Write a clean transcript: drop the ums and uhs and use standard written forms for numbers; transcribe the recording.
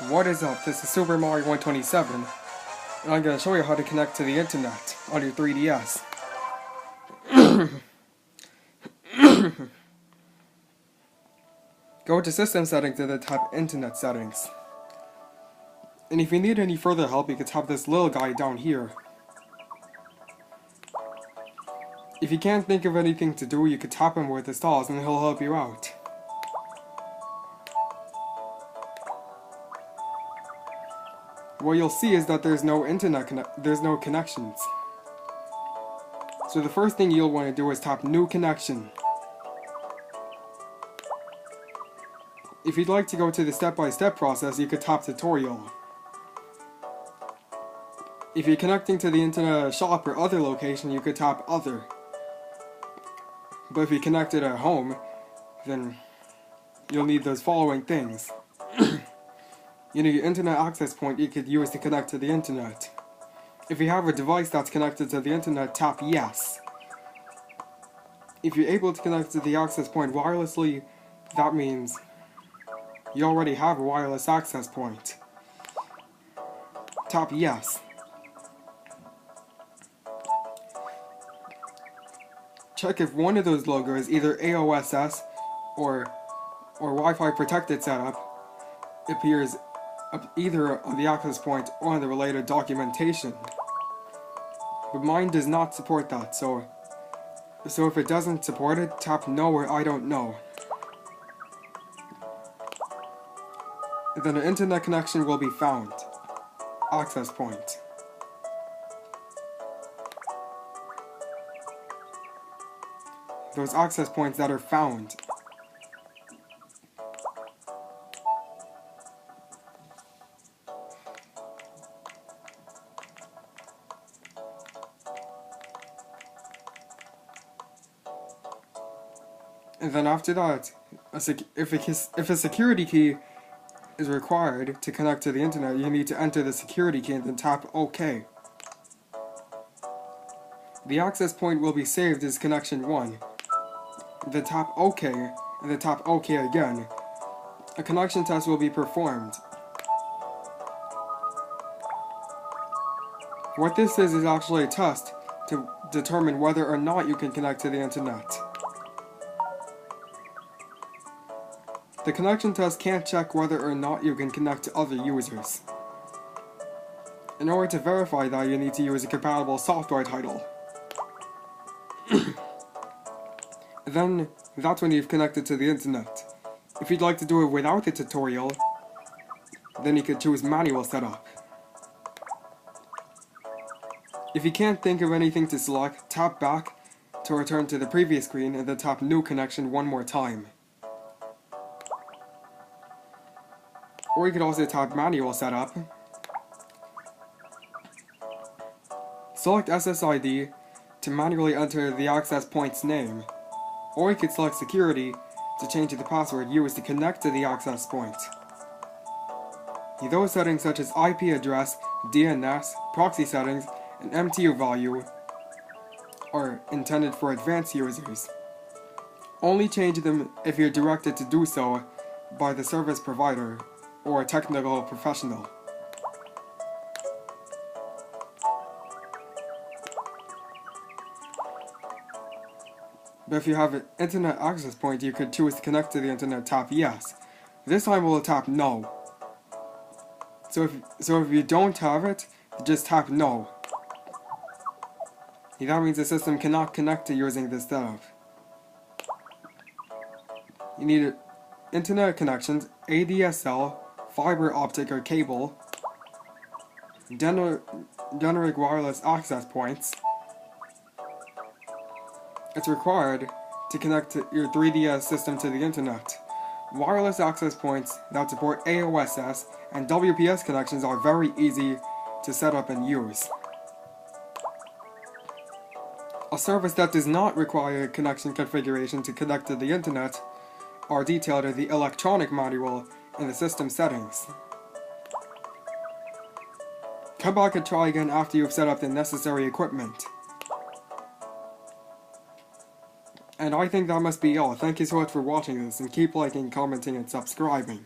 What is up? This is Super Mario 127, and I'm going to show you how to connect to the internet on your 3DS. Go to System Settings and then tap Internet Settings. And if you need any further help, you can tap this little guy down here. If you can't think of anything to do, you can tap him with the stars and he'll help you out. What you'll see is that there's no connections. So the first thing you'll want to do is tap New Connection. If you'd like to go to the step-by-step process, you could tap Tutorial. If you're connecting to the internet at a shop or other location, you could tap Other. But if you're connected at home, then you'll need those following things. You need your internet access point you could use to connect to the internet. If you have a device that's connected to the internet, tap Yes. If you're able to connect to the access point wirelessly, that means you already have a wireless access point. Tap Yes. Check if one of those logos, either AOSS or Wi-Fi protected setup, appears either on the access point or on the related documentation. But mine does not support that, so if it doesn't support it, tap No or I don't know. Then an internet connection will be found. Access point. Those access points that are found. And then after that, if a security key is required to connect to the internet, you need to enter the security key and then tap OK. The access point will be saved as connection 1. Then tap OK, and then tap OK again. A connection test will be performed. What this is actually a test to determine whether or not you can connect to the internet. The connection test can't check whether or not you can connect to other users. In order to verify that, you need to use a compatible software title. Then, that's when you've connected to the internet. If you'd like to do it without the tutorial, then you could choose Manual Setup. If you can't think of anything to select, tap back to return to the previous screen and then tap New Connection one more time. Or you could also tap Manual Setup. Select SSID to manually enter the access point's name. Or you could select Security to change the password used to connect to the access point. Those settings such as IP address, DNS, proxy settings, and MTU value are intended for advanced users. Only change them if you're directed to do so by the service provider or a technical professional. But if you have an internet access point, you could choose to connect to the internet, tap Yes. This time we'll tap No. So if you don't have it, just tap No. That means the system cannot connect to using this setup. You need internet connections, ADSL, fiber optic or cable, generic wireless access points. It's required to connect your 3DS system to the internet. Wireless access points that support AOSS and WPS connections are very easy to set up and use. A service that does not require connection configuration to connect to the internet are detailed in the electronic manual in the system settings. Come back and try again after you've set up the necessary equipment. And I think that must be all. Thank you so much for watching this, and keep liking, commenting, and subscribing.